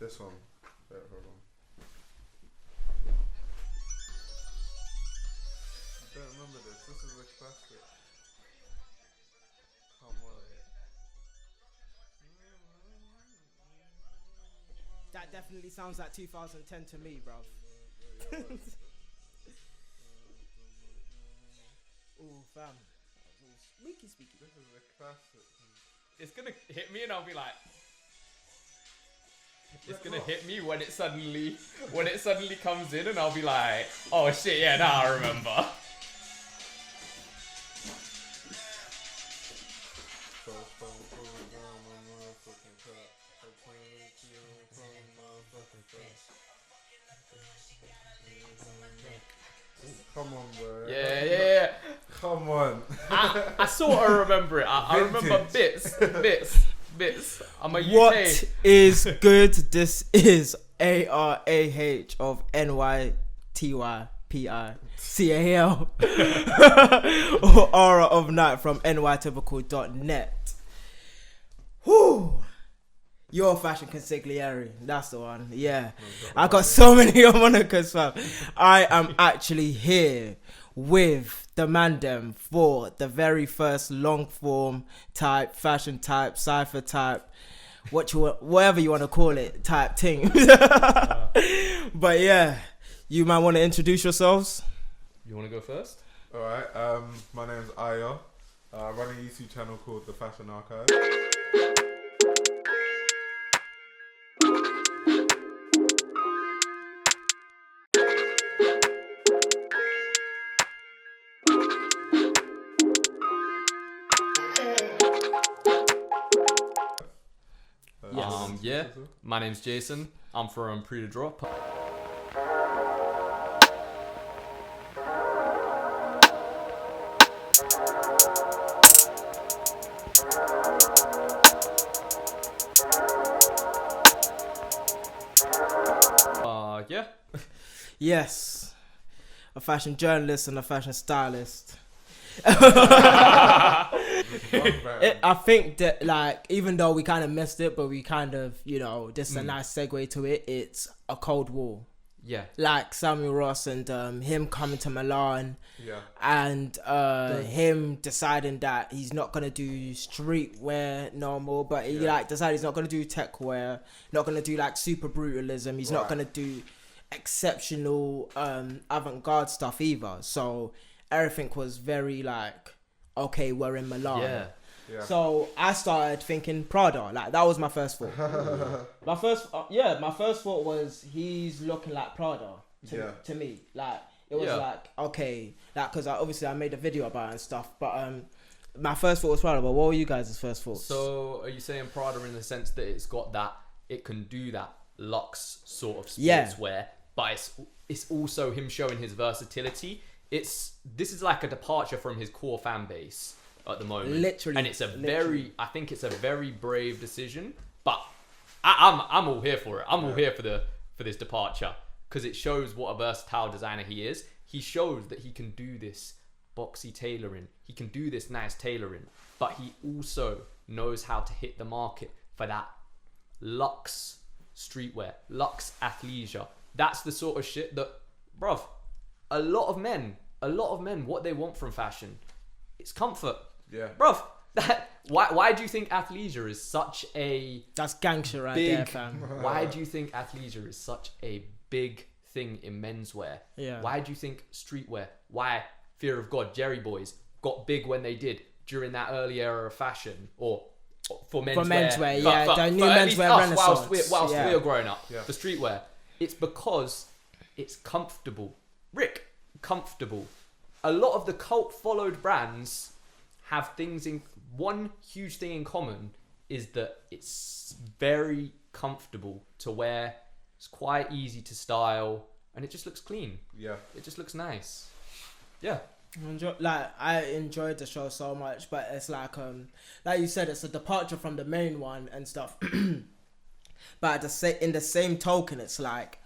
This one. Wait, hold on. I don't remember this. This is a classic. Come on. That definitely sounds like 2010 to me, bruv. Oh, fam. Squeaky. This is a classic. It's gonna hit me and I'll be like, it's gonna hit me when it suddenly comes in and I'll be like, oh shit, yeah, now I remember. Come on, bro. Yeah. Come on. I sort of remember it. I remember bits. I'm a UK. What is good? This is ARAH of NYTYPICAL or Aura of Night from NYTYPICAL.net. Whew. Your fashion consigliere, that's the one. Yeah, I got so many monikers, fam. I am actually here with the mandem for the very first long form type, fashion type, cipher type, whatever you want to call it, type thing. But yeah, you might want to introduce yourselves. You want to go first? All right. My name's Aya. I run a YouTube channel called The Fashion Archive. Yeah. My name's Jason. I'm from Pre to Drop. Yeah. Yes, a fashion journalist and a fashion stylist. I think that, like, even though we kind of missed it, but we kind of, this is a nice segue to it. It's a Cold War. Yeah. Like Samuel Ross and him coming to Milan. Yeah. And him deciding that he's not going to do streetwear no more, but he decided he's not going to do tech wear, not going to do like super brutalism. He's not going to do exceptional avant-garde stuff either. So everything was very like, okay, we're in Milan. Yeah. So I started thinking Prada. Like, that was my first thought. my first thought was he's looking like Prada to me. Like, it was like, okay, like, because obviously I made a video about it and stuff. But my first thought was Prada. But what were you guys' first thoughts? So are you saying Prada in the sense that it can do that luxe sort of sportswear, but it's also him showing his versatility. This is like a departure from his core fan base at the moment. Literally. And I think it's a very brave decision, but I'm all here for it. I'm all here for this departure because it shows what a versatile designer he is. He shows that he can do this boxy tailoring. He can do this nice tailoring, but he also knows how to hit the market for that luxe streetwear, luxe athleisure. That's the sort of shit that, bruv, a lot of men, what they want from fashion, it's comfort. Yeah. Bruv, why do you think athleisure is such a... That's gangster right big, there, fam. Why do you think athleisure is such a big thing in menswear? Yeah. Why do you think streetwear, why Fear of God, Jerry Boys got big when they did during that early era of fashion, or for menswear? For menswear, the new menswear renaissance. Whilst we were growing up, for streetwear. It's because it's comfortable. Rick, comfortable. A lot of the cult followed brands have one huge thing in common is that it's very comfortable to wear. It's quite easy to and it just looks clean. Yeah. It just looks nice. Yeah. I enjoyed the show so much, but it's like you said, it's a departure from the main one and stuff. But in the same token, it's like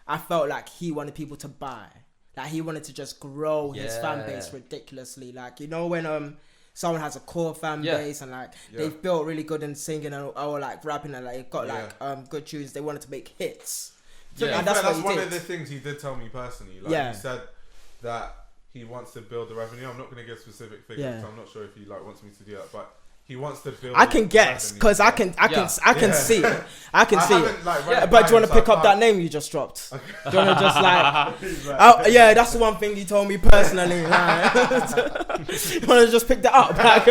I felt like he wanted people to buy. Like he wanted to just grow his fan base ridiculously. Like, you know, when someone has a core fan Yeah. base and like they've built really good in singing or like rapping and like got Yeah. like good tunes. They wanted to make hits. Yeah. And that's what he one did. of the things he did tell me personally. Like Yeah. he said that he wants to build the revenue. I'm not going to give specific figures. Yeah. So I'm not sure if he like wants me to do that, but he wants to build. I can guess revenue. because I can see it. I can see it. haven't, like, Yeah, read But do you mine, want to so I pick up that can't- name you just dropped? Do you want to just like? He's like- Oh, yeah, that's the one thing you told me personally. Like, you want to just pick that up? Like,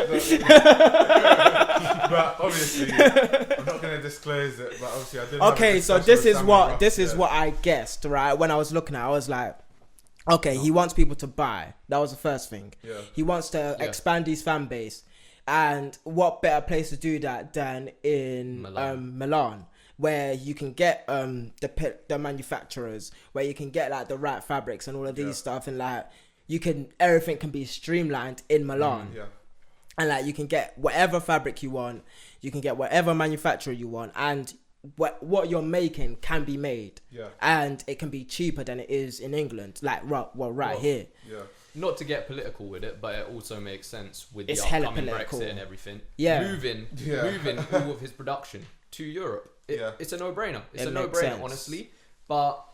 but obviously, I'm not going to disclose it. But obviously, I did. have a okay, so discussion this with is Sammy what Ross, this is yeah. what I guessed, right? When I was looking at it, I was like, okay, he wants people to buy. That was the first thing. Yeah. He wants to expand his fan base. And what better place to do that than in Milan, where you can get the manufacturers, where you can get like the right fabrics and all of these stuff, and like everything can be streamlined in Milan. Yeah. And like you can get whatever fabric you want, you can get whatever manufacturer you want, and what you're making can be made. Yeah. And it can be cheaper than it is in England, like right here. Yeah. Not to get political with it, but it also makes sense with It's the hella upcoming political. Brexit and everything. Yeah. Moving all of his production to Europe. It's a no-brainer. It's It a makes no-brainer, sense. honestly. But,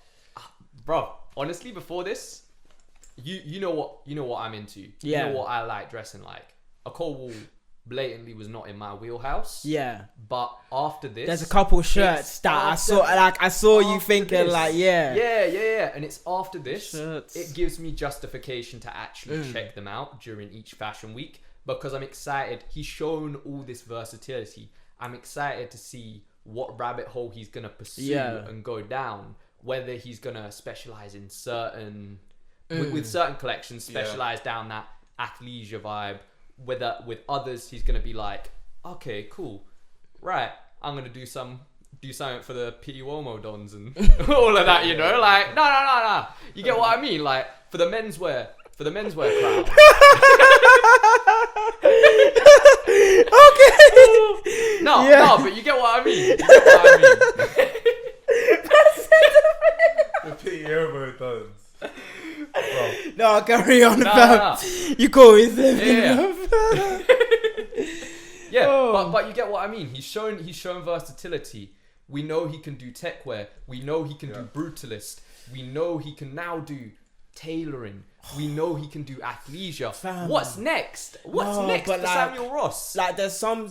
bro, honestly, before this, you know what I'm into. Yeah. You know what I like dressing like. A cold wool blatantly was not in my wheelhouse. Yeah. But after this, There's a couple shirts it's that I after- saw. Like I saw you after thinking, this. like, yeah. And it's after this, Shirts. it gives me justification to actually check them out during each fashion week because I'm excited. He's shown all this versatility. I'm excited to see what rabbit hole he's gonna pursue and go down. Whether he's gonna specialize in certain with certain collections, specialize down that athleisure vibe. Whether with others, he's gonna be like, okay, cool, right, I'm gonna do something for the P. Uomo dons and all of that, you know, like no. You get what I mean? Like for the menswear crowd. Okay. No, but you get what I mean. You get what I mean. The P. Uomo dons. Bro. No, carry on. No. You call me them. Yeah. Yeah, Oh. but you get what I mean. He's shown versatility. We know he can do tech wear. We know he can do brutalist. We know he can now do tailoring. We know he can do athleisure. Fam. What's next? What's No, next but for like- Samuel Ross? Like there's some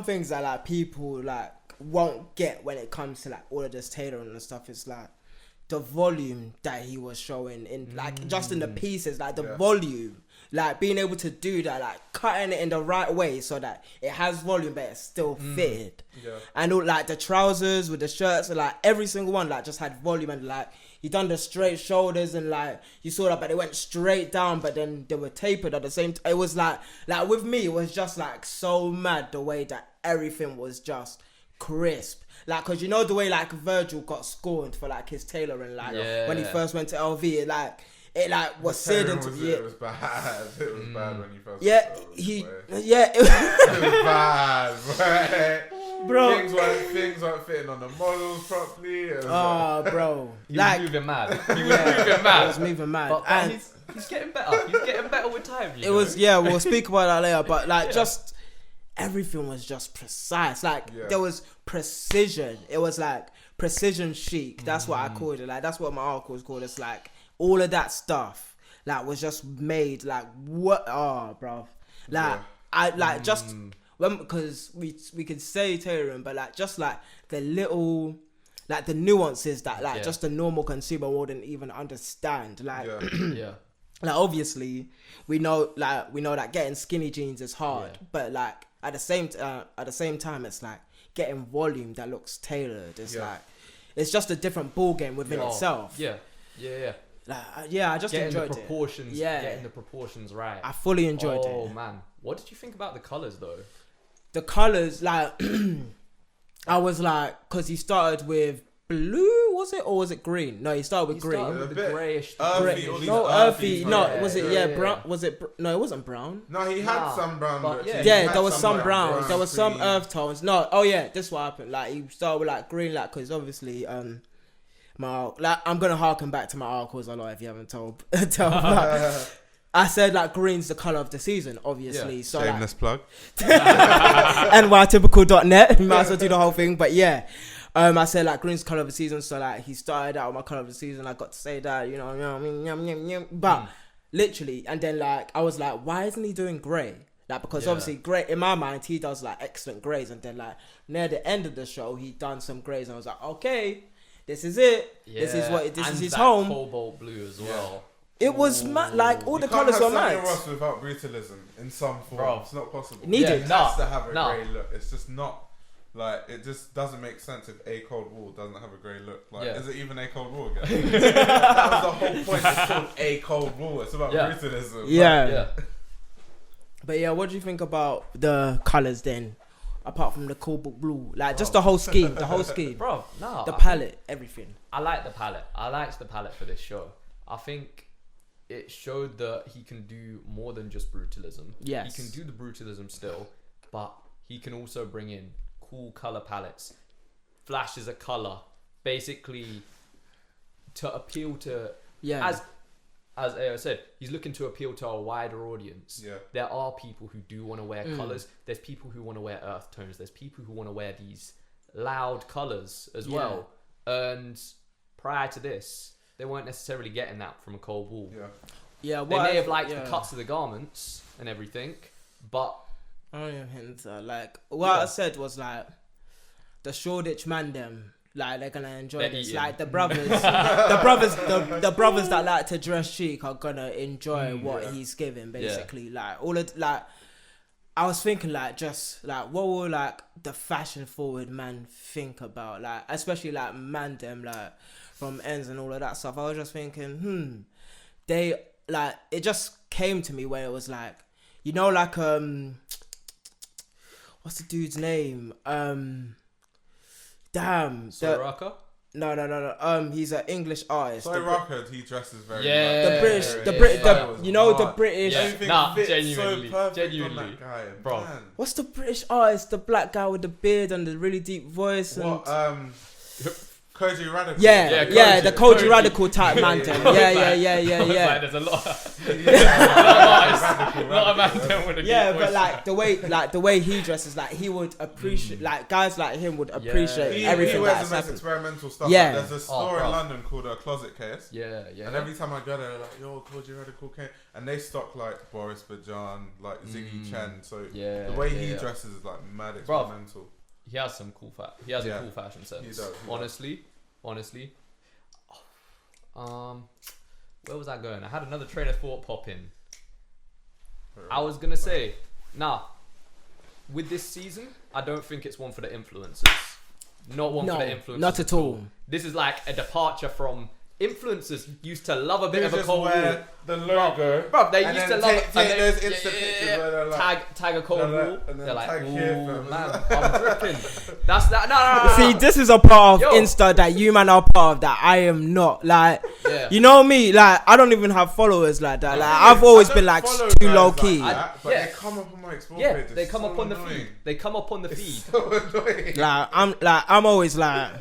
things that like people like won't get when it comes to like all of this tailoring and stuff. It's like the volume that he was showing in like just in the pieces, like the volume, like being able to do that, like cutting it in the right way so that it has volume but it's still fitted. Yeah. And all like the trousers with the shirts and like every single one like just had volume and like he done the straight shoulders and like you saw that but they went straight down but then they were tapered at the same time. It was like with me it was just like so mad the way that everything was just crisp. Like, cause you know the way like Virgil got scorned for like his tailoring, like when he first went to LV, it was seared into It was bad. It was bad when he first. it It was bad, bro. Things weren't fitting on the models properly. It was Oh, bro, He like was moving mad. He was yeah, moving it mad. was moving mad, But and he's getting better. He's getting better with time. it was we'll speak about that later, but like just everything was just precise. Like there was precision. It was like precision chic. That's what I called it. Like that's what my article was called. It's like all of that stuff like was just made like what? Oh, bro. Like I like just when because we could say tailoring, but like just like the little. Like the nuances that like just a normal consumer wouldn't even understand. Like like obviously we know that getting skinny jeans is hard, but like at the same time it's like getting volume that looks tailored. It's like it's just a different ball game within itself. Like I just getting enjoyed the proportions. Getting the proportions right. I fully enjoyed it. Oh man, what did you think about the colors though? The colors, like I was like, because he started with blue, was it, or was it green? No, he started with green. Started with the grayish. earthy, all these No, earthy. earthy. No, tones. was it? yeah. brown. Was it? No, it wasn't brown. No, he had some brown. but But yeah. he Yeah, had there was some brown. There was some cream. earth tones. No, oh yeah, this is what happened. Like he started with like green, like because obviously I'm gonna harken back to my articles a lot if you haven't told. I said like green's the color of the season, obviously. Yeah. So Shameless plug. NYTYPICAL.net. You might as well do the whole thing, but yeah. I said like green's color of the season, so like he started out with my color of the season. I got to say that, you know, but literally, and then like I was like, why isn't he doing grey? Like because obviously grey in my mind he does like excellent greys, and then like near the end of the show he done some greys, and I was like, okay, this is it. Yeah. This is what this and is his that home. Cobalt blue as well. It was like all the You can't colors have were Samuel mad. Ross without brutalism in some form. Bro. It's not possible. Needed. It Yeah, has to have a no. grey look. It's just not. Like, it just doesn't make sense if A Cold War doesn't have a grey look. Like, is it even A Cold War again? That was the whole point. It's called A Cold War. It's about brutalism. Yeah. But yeah, what do you think about the colours then? Apart from the cobalt blue, like just the whole scheme, Bro, no. the palette, everything. I like the palette. I liked the palette for this show. I think it showed that he can do more than just brutalism. Yes. He can do the brutalism still, but he can also bring in cool color palettes, flashes of color, basically to appeal to. Yeah. As AO said, he's looking to appeal to a wider audience. Yeah. There are people who do want to wear colors. There's people who want to wear earth tones. There's people who want to wear these loud colors as well. And prior to this, they weren't necessarily getting that from a Cold War. Yeah. Yeah. They may have liked the cuts of the garments and everything, but like what I said was like the Shoreditch man them. Like they're gonna enjoy They're this. eating. Like the brothers, the brothers that like to dress chic are gonna enjoy what he's giving. Basically, like all of like, I was thinking like just like what will like the fashion forward man think about, like especially like man them like from ends and all of that stuff. I was just thinking, they like it just came to me where it was like, you know, like what's the dude's name? Damn. Soraka? No. He's an English artist. So Rocker, he dresses very The British, much. the Brit, Style was you know the hard. British. Yeah. Everything Nah, fits genuinely, so perfect genuinely. on that guy, Bro. man. What's the British artist? The black guy with the beard and the really deep voice. And What? Koji Radical. yeah, Koji. the Koji Koji. Radical type man. Yeah. Yeah. Like, there's a lot. Radical, A lot of man them with a Yeah, deep but voice. like the way he dresses, like he would appreciate, like guys like him would appreciate He everything wears that's the most happened. experimental stuff. Yeah. Like, there's a store bro. in London called Closet Case. Yeah. And every time I go there, they're like, yo, Koji Radical came. And they stock like Boris Bajan, like Ziggy Chen. So Yeah, the way yeah, he yeah. dresses is like mad Bro. experimental. He has some cool He has Yeah. a cool fashion sense. He does. Honestly. Where was I going? I had another train of thought pop in. I was gonna say, with this season, I don't think it's one for the influencers. Not one for the influencers. Not at all. This is like a departure from influencers used to love a bit They of a just Cold War. wear the logo. Bro, they and used then to love take those Insta pictures where they're like, tag a Cold they're War. like- and then They're like, tag ooh, here, man, fam." I'm dripping. That's that. No. See, this is a part of Yo. Insta that you man are part of that I am not. Like, Yeah. you know me, like I don't even have followers like that. Like I've always I been don't like follow too guys low like key. that, but Yeah. they come up on my explore Yeah, page. they It's come so up on the annoying. feed. They come up on the feed. So annoying. I'm always like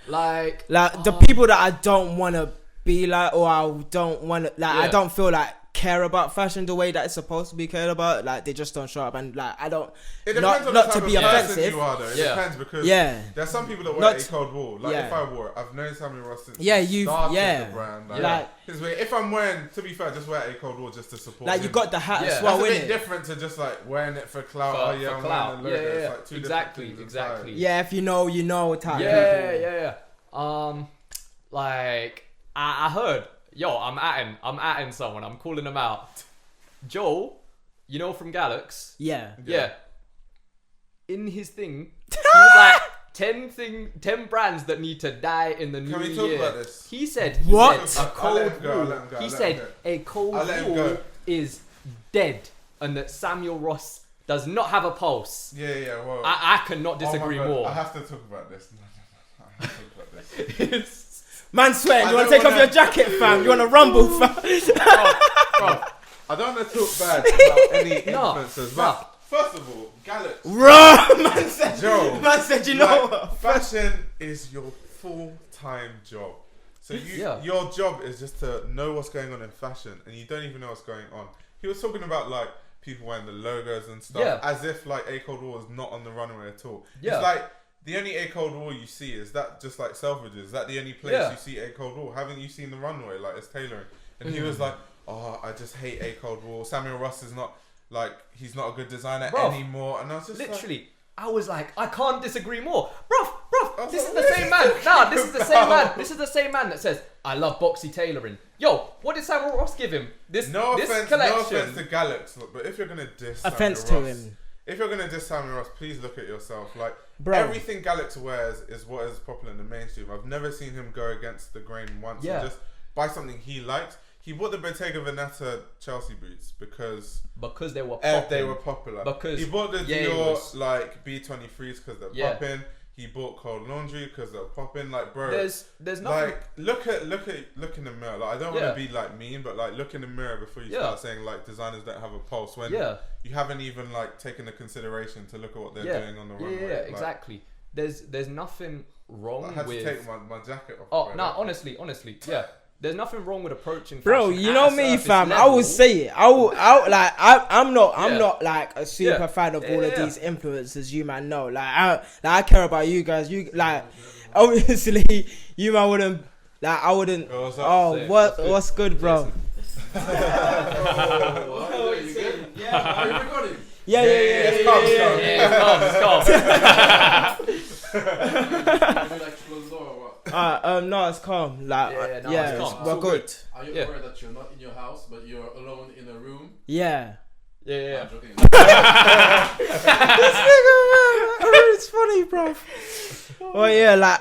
Like the people that I don't want to be like, or I don't want to like, I Yeah. don't feel like care about fashion the way that it's supposed to be cared about. Like they just don't show up, and like I don't. It depends Not on not the to type be of person offensive. you are, though. It Yeah. depends because Yeah. there's some people that wear Not- a Cold War. Like yeah. if I wore it, I've known Samuel Ross since Yeah, he you've- started yeah. the brand. Like- because if I'm wearing, to be fair, just wear a Cold War just to support. Like him. you got the hat Yeah. as well, That's a bit innit? different to just like wearing it for clout. For- Oh yeah, for I'm clout. wearing the logo. Yeah. It's like two Exactly, different things exactly. entirely. Yeah, if you know type. yeah, people. yeah. Like I heard, I'm atting someone. I'm calling them out. Joel, you know from Galax. Yeah. Yeah. In his thing, he was like 10 brands that need to die in the new Can year. we talk about this? He said What? a I'll let Cold him go, I'll War. let him go, He I'll let said him go. a Cold I'll let him War go. is dead, and that Samuel Ross does not have a pulse. Yeah. Well, I cannot oh my disagree God, more. I have to talk about this. I have to talk about this. Menswear, I you want don't to take off wanna- your jacket, fam? You want to rumble, fam? Bro, I don't want to talk bad about any No, influencers, but first of all, Galax. Bro, man said, Joe, man said, you know like, what? fashion is your full-time job. So Yeah. your job is just to know what's going on in fashion, and you don't even know what's going on. he was talking about like people wearing the logos and stuff, as if like A Cold War is not on the runway at all. Yeah. It's like the only A Cold War you see is that just like Selfridges. Is that the only place you see A Cold War? Haven't you seen the runway? Like it's tailoring. And he was like, oh, I just hate A Cold War. Samuel Ross is not like, he's not a good designer anymore. And I was just literally. Like, I was like, I can't disagree more. Bruv, this is the same man. Nah, this is the same man. This is the same man that says, I love boxy tailoring. Yo, what did Samuel Ross give him? This collection. No offense to Galax, but if you're going to diss if you're going to diss Samuel Ross, please look at yourself. Like, everything Galax wears is what is popular in the mainstream. I've never seen him go against the grain once and just buy something he likes. He bought the Bottega Veneta Chelsea boots because they were popular. Because he bought the Dior like B23s because they're popping. He bought Cold Laundry because they're popping. Like, bro, there's nothing. Like, look in the mirror. Like, I don't want to be like mean, but like, look in the mirror before you start saying like designers don't have a pulse when you haven't even like taken the consideration to look at what they're doing on the runway. Yeah, like, exactly. There's nothing wrong with. I had to take my jacket off. Oh no, honestly, yeah. There's nothing wrong with approaching fashion. Bro, you know me, fam. Level. I would say it. I'm not like a super fan of all of these influencers. You man know, I care about you guys. You like, obviously, you man wouldn't. Like, I wouldn't. What's good, bro? Yeah, are you recording? Yeah. It's calm. No, it's calm. Like, it's calm. We're good. Are you aware that you're not in your house, but you're alone in a room? Yeah. I'm joking. This nigga, man, it's funny, bro. Well, yeah, like,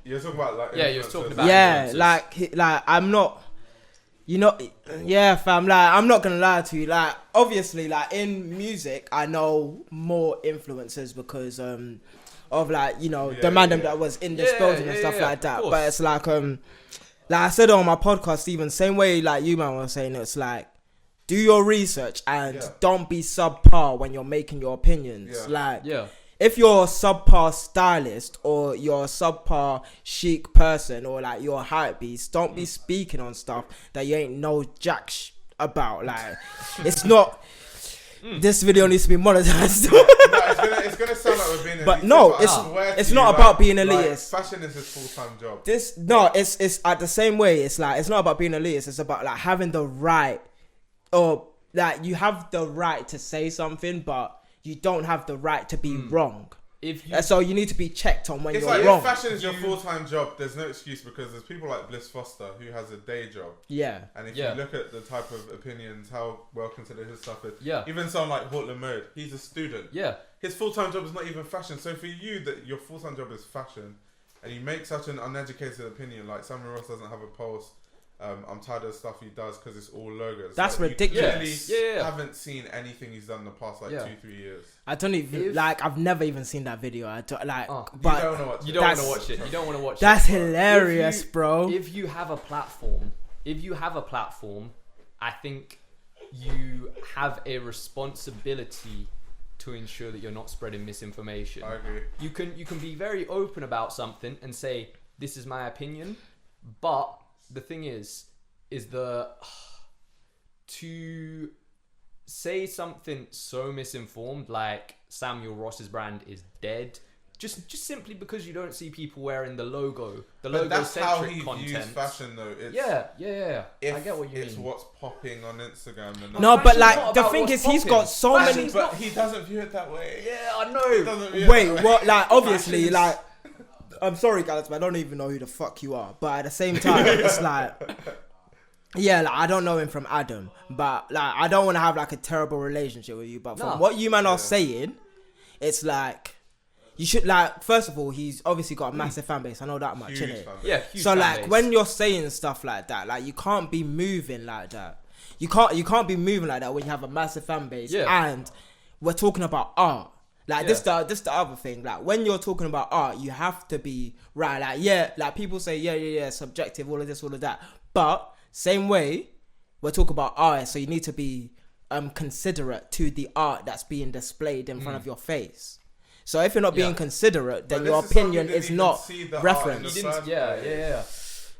you're talking about like, you're talking about, like, I'm not. You know, fam, like, I'm not gonna lie to you, like, obviously, like, in music, I know more influencers because, of, like, you know, the man that was in this building and stuff like that, but it's like I said on my podcast, Steven, same way, like, you man was saying, it's like, do your research and don't be subpar when you're making your opinions, if you're a subpar stylist or you're a subpar chic person or like you're a hype beast, don't be speaking on stuff that you ain't know jack about. Like, it's not. This video needs to be monetized. It's gonna sound like we're being elitist. But no, it's not about being elitist. Like, fashion is his full-time job. It's at the same way. It's like, it's not about being elitist. It's about like having the right, or like you have the right to say something, but you don't have the right to be wrong. So you need to be checked on when you're wrong. If fashion is your full-time job, there's no excuse because there's people like Bliss Foster who has a day job. Yeah. And if you look at the type of opinions, how well considered his stuff is. Yeah. Even someone like Hortland Mode, he's a student. Yeah. His full-time job is not even fashion. So for you, that your full-time job is fashion, and you make such an uneducated opinion, like Samuel Ross doesn't have a pulse. I'm tired of stuff he does because it's all logos. That's like, ridiculous. You haven't seen anything he's done in the past 2-3 years. I don't even I've never even seen that video. I don't like. But you don't want to watch it. You don't want to watch it. That's hilarious, bro. If you have a platform, I think you have a responsibility to ensure that you're not spreading misinformation. I agree. You can be very open about something and say, this is my opinion, but the thing is to say something so misinformed, like Samuel Ross's brand is dead, just simply because you don't see people wearing the logo that's how he content. Views fashion though. It's, I get what you mean. It's what's popping on Instagram. No, but like the thing is, he's got so many. But he doesn't view it that way. Yeah, I know. Wait, what? Like, obviously, like. I'm sorry, guys, but I don't even know who the fuck you are. But at the same time, it's like, like, I don't know him from Adam, but like, I don't want to have like a terrible relationship with you. But from what you man are saying, it's like, you should, like, first of all, he's obviously got a massive fan base. I know that much, innit? Huge so like, fan base. when you're saying stuff like that, like, you can't be moving like that. You can't be moving like that when you have a massive fan base and we're talking about art. Like, this the other thing. Like, when you're talking about art, you have to be right. Like, like people say, subjective, all of this, all of that. But same way, we're talking about art, so you need to be considerate to the art that's being displayed in front of your face. So if you're not being considerate, then your opinion is not referenced.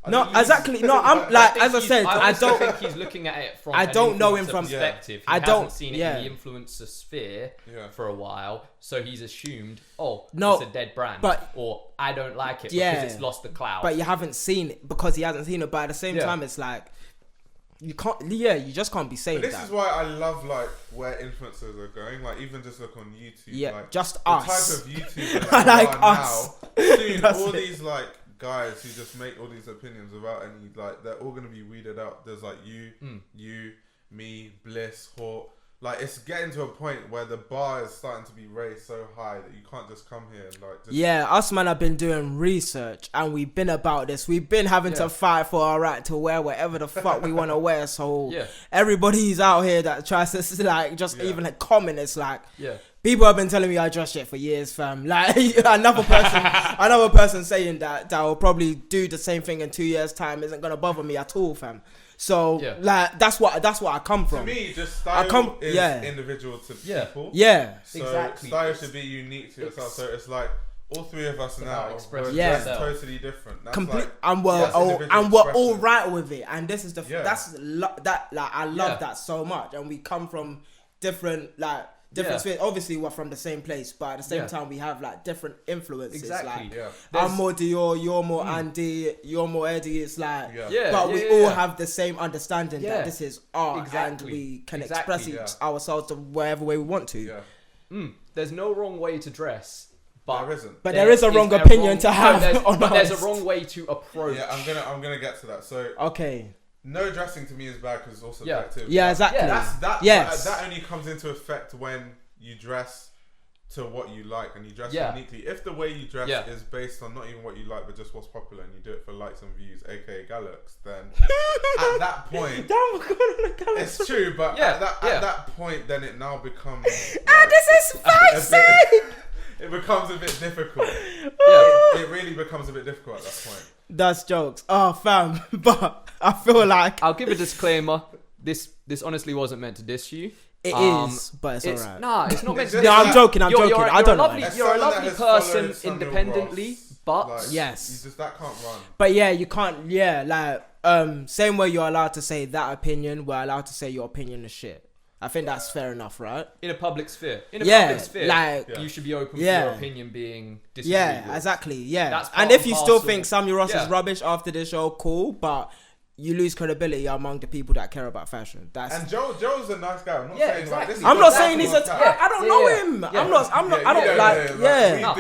No, exactly. No, I'm like, as I said, I don't don't think he's looking at it from. I don't know him influencer from perspective. I He don't hasn't seen it in the influencer sphere for a while, so he's assumed, it's a dead brand, or I don't like it because it's lost the clout. But you haven't seen it because he hasn't seen it. But at the same time, it's like you can't. Yeah, you just can't be saying but that. This is why I love like where influencers are going. Like even just look on YouTube. Yeah, like, just the us. type of YouTubers I like us. now. Soon, all it. these like guys who just make all these opinions without any like, they're all gonna be weeded out. There's like you, me, Bliss, Hawk. Like it's getting to a point where the bar is starting to be raised so high that you can't just come here and like. Just Us man have been doing research and we've been about this. We've been having to fight for our right to wear whatever the fuck we want to wear. So everybody's out here that tries to like just even like comment. It's like people have been telling me I dress shit for years, fam. Like another person saying that will probably do the same thing in 2 years' time isn't gonna bother me at all, fam. So like that's what I come from. To me, just style is individual to people. Yeah, so exactly. Style should be unique to yourself. So it's like all three of us now are Yeah. totally different. That's Complete, like, and we're all right with it. And this is the I love that so much. And we come from different spheres. Obviously, we're from the same place, but at the same time, we have like different influences. Exactly. Like I'm more Dior, you're more Andy, you're more Eddie. It's like, but we all have the same understanding that this is art, and we can express ourselves the whatever way we want to. Yeah. There's no wrong way to dress. But there isn't. But there is a wrong opinion to have. There's a wrong way to approach. Yeah, I'm gonna get to that. So okay. No dressing to me is bad because it's also subjective. Yeah, exactly. That only comes into effect when you dress to what you like and you dress uniquely. If the way you dress is based on not even what you like but just what's popular and you do it for likes and views, aka Galax, then at that point, it's true. But at that point, then it now becomes. This is spicy. It becomes a bit difficult. It really becomes a bit difficult at that point. That's jokes. Oh, fam. But I feel like I'll give a disclaimer. This honestly wasn't meant to diss you. It is, but it's alright. Nah, it's not meant to. No, I'm joking. I don't know. You're a lovely person independently, but that can't run. But you can't. Same way you're allowed to say that opinion, we're allowed to say your opinion is shit. I think that's fair enough, right? In a public sphere. You should be open for your opinion being disagreed with. Yeah, exactly. Yeah. And if you still think Samuel Ross is rubbish after this show, cool, but you lose credibility among the people that care about fashion. And Joe's a nice guy. I'm not saying like this. I'm not saying he's I don't know him. We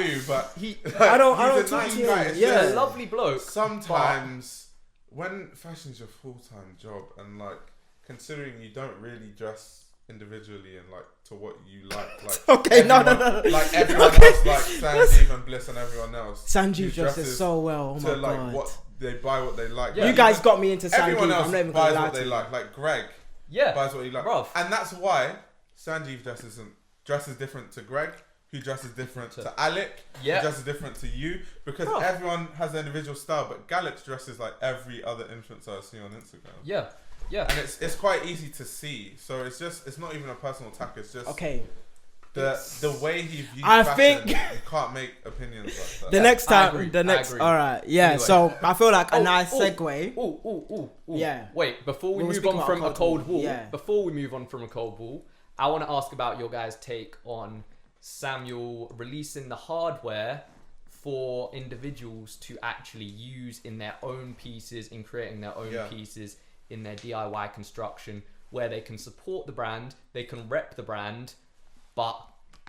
do, but I don't he's a talk nice to guy. him. He's a lovely bloke. Sometimes when fashion's your full-time job and like considering you don't really dress individually and like to what you like okay, everyone, no. Like everyone else, like Sanjeev and Bliss and everyone else. Sanjeev dresses so well. Oh my god. What they buy, what they like. You guys got me into Sanjeev. Everyone else I'm not even buys gonna lie what they like. Like Greg, buys what he likes, and that's why Sanjeev dresses different to Greg, who dresses different to Alec, who dresses different to you, because everyone has their individual style. But Galax dresses like every other influencer I see on Instagram. Yeah, and it's quite easy to see. So it's not even a personal attack. It's just the way he views fashion. You can't make opinions like that. The next time, agree. All right, Anyway. So I feel like a nice segue. Yeah. Wait, before we move on from a cold wall, I want to ask about your guys' take on Samuel releasing the hardware for individuals to actually use in their own pieces, in creating their own pieces. In their DIY construction, where they can support the brand, they can rep the brand, but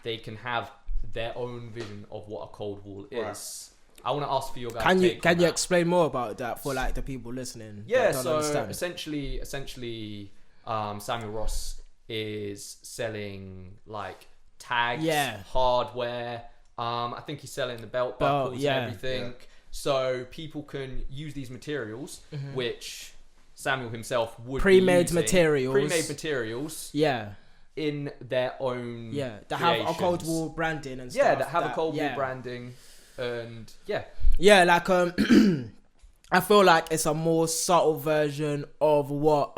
they can have their own vision of what a cold wall is. Right. I want to ask for your guys' Can you explain more about that for like the people listening? Yeah, so essentially, Samuel Ross is selling like tags, hardware. I think he's selling the belt buckles and everything. Yeah. So people can use these materials, which Samuel himself would pre-made materials, in their own that have a cold wall branding and stuff. That have a cold wall branding, and like I feel like it's a more subtle version of what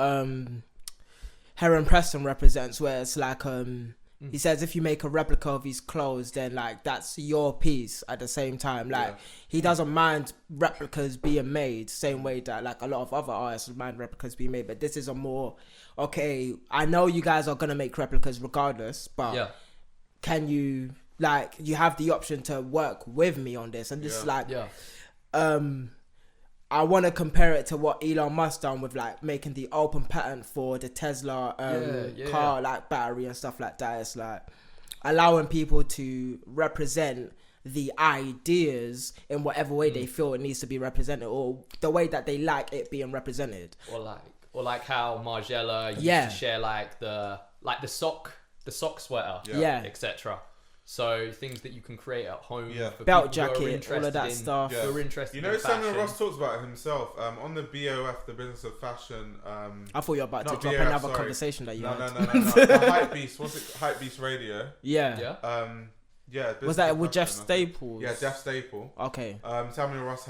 Heron Preston represents, where it's like He says if you make a replica of his clothes, then like that's your piece at the same time. Like he doesn't mind replicas being made, same way that like a lot of other artists mind replicas being made. But this is a more, okay, I know you guys are gonna make replicas regardless, but can you, like, you have the option to work with me on this? And this is like, I want to compare it to what Elon Musk done with like making the open patent for the Tesla car, like battery and stuff like that. It's like allowing people to represent the ideas in whatever way they feel it needs to be represented, or the way that they like it being represented. Or like how Margiela used to share like the sock sweater, etc. So things that you can create at home, for belt jacket, all of that stuff. Who are interested, you know, in Samuel Ross talks about it himself on the BOF, the Business of Fashion. I thought you were about to drop another conversation that you had. No. The Hype Beast, what's it? Hype Beast Radio. Was that with Jeff Staples? Yeah, Jeff Staple. Okay. Samuel Ross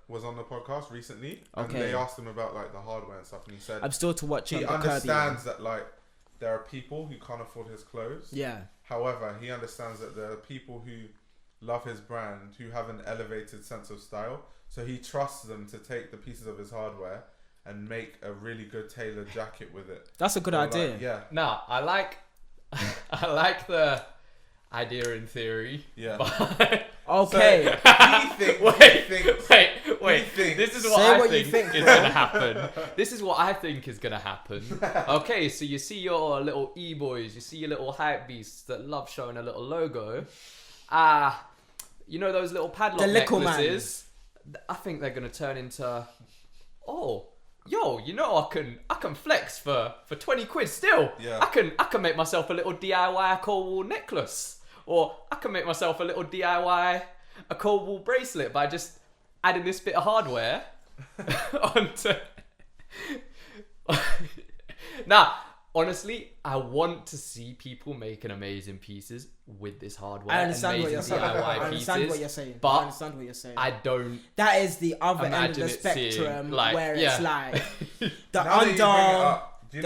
was on the podcast recently, and they asked him about like the hardware and stuff, and he said I'm still to watch. He understands that like there are people who can't afford his clothes. Yeah. However, he understands that there are people who love his brand, who have an elevated sense of style. So he trusts them to take the pieces of his hardware and make a really good tailored jacket with it. That's a good idea. Like, Now, I like the idea in theory. Yeah. Okay. Wait. This is what I think is gonna happen. This is what I think is gonna happen. Okay, so you see your little e-boys, you see your little hype beasts that love showing a little logo. You know those little padlock necklaces? I think they're gonna turn into, you know I can flex for 20 quid still. Yeah. I can make myself a little DIY cold wool necklace. Or I can make myself a little DIY a cold wool bracelet by just adding this bit of hardware onto. Now, honestly, I want to see people making amazing pieces with this hardware. I understand what you're saying. DIY I understand what you're saying. But I understand what you're saying. I don't. That is the other end of the spectrum where it's like the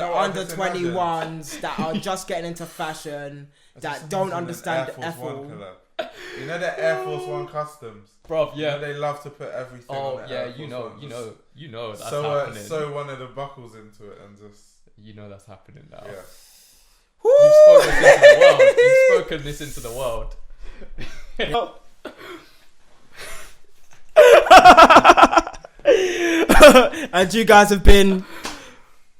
under 21s that are just getting into fashion that don't understand the F1. You know the Air Force One customs, bro. You know they love to put everything. Oh on the yeah, Air Force you know that's happening. happening. Sew one of the buckles into it and just. You know that's happening now. Yeah. You've spoken this into the world. And you guys have been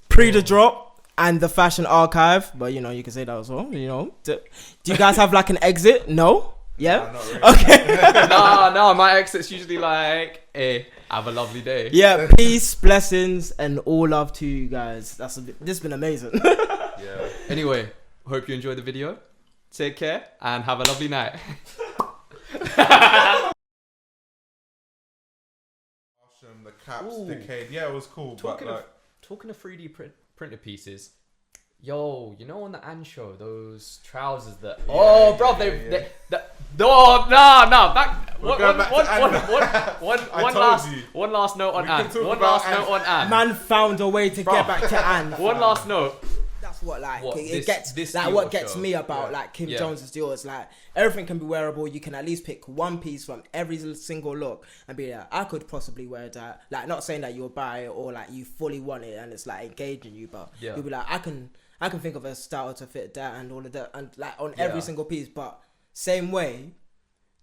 the drop and the fashion archive, but you know you can say that as well. You know, do you guys have like an exit? No. Yeah. No, really. Okay. No. My exit's usually like, have a lovely day. Yeah. Peace, blessings, and all love to you guys. This has been amazing. Yeah. Anyway, hope you enjoyed the video. Take care and have a lovely night. The caps decayed. Yeah, it was cool. Talking of 3D printed pieces, yo, you know on the Ann show, those trousers that... One last note on Ann. Man found a way to get back to Ann. One last note. That's what what gets me about like Kim Jones's Dior's. Like everything can be wearable. You can at least pick one piece from every single look and be like, I could possibly wear that. Like not saying that you'll buy it or like you fully want it and it's like engaging you, but you'll be like, I can think of a style to fit that and all of that and like on every single piece. But same way,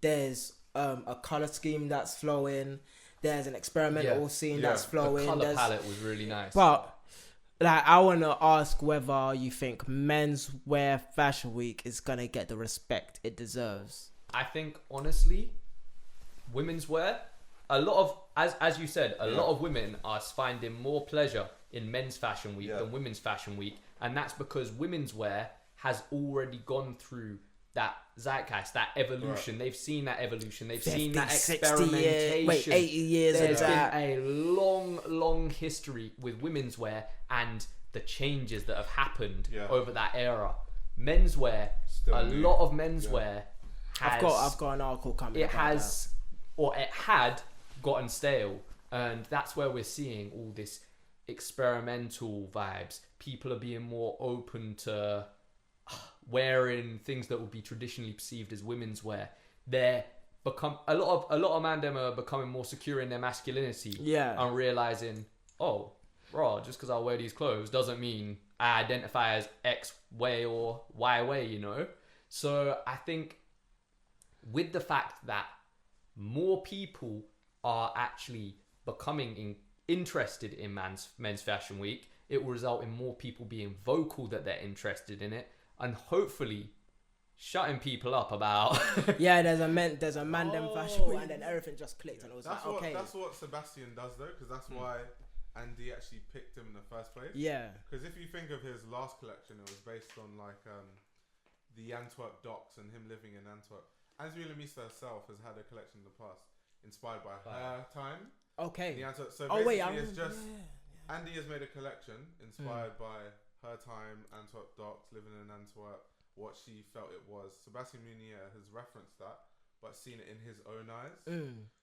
there's a color scheme that's flowing. There's an experimental scene that's flowing. The color palette was really nice. But like, I want to ask whether you think Menswear Fashion Week is going to get the respect it deserves. I think, honestly, women's wear, a lot of, as you said, a lot of women are finding more pleasure in men's fashion week than women's fashion week. And that's because women's wear has already gone through that zeitgeist, that evolution. They've seen that evolution. They've 50, seen that 60 experimentation. 80 years There's of that. been a long history with women's wear and the changes that have happened over that era. Menswear, lot of menswear has... I've got an article coming. It has, or it had gotten stale. And that's where we're seeing all this experimental vibes. People are being more open to... wearing things that would be traditionally perceived as women's wear. They're become a lot of man them are becoming more secure in their masculinity. Yeah. And realizing, oh, bro, just because I wear these clothes doesn't mean I identify as X way or Y way, you know? So I think with the fact that more people are actually becoming interested in men's fashion week, it will result in more people being vocal that they're interested in it, and hopefully shutting people up about there's a man them fashion week, and then everything just clicked, and it was that's like, okay, that's what Sebastian does though, because that's why Andy actually picked him in the first place. Yeah, because if you think of his last collection, it was based on like the Antwerp docks and him living in Antwerp. Angela Misa herself has had a collection in the past inspired by her time. Okay. The Antwerp. So basically, it's just Andy has made a collection inspired by her time, Antwerp docks, living in Antwerp, what she felt it was. Sebastian Munier has referenced that, but seen it in his own eyes.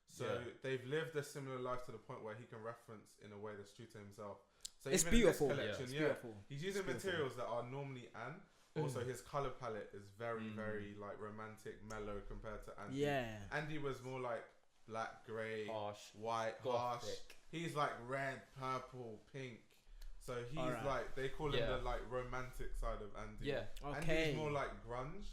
So they've lived a similar life to the point where he can reference in a way that's true to himself. So it's even beautiful. In this collection, It's beautiful. He's using materials that are normally Anne. Also, his color palette is very, very like romantic, mellow compared to Andy. Yeah. Andy was more like black, grey, harsh, white, harsh. He's like red, purple, pink. So he's like, they call him the like romantic side of Andy. Yeah. Okay. Andy's more like grunge.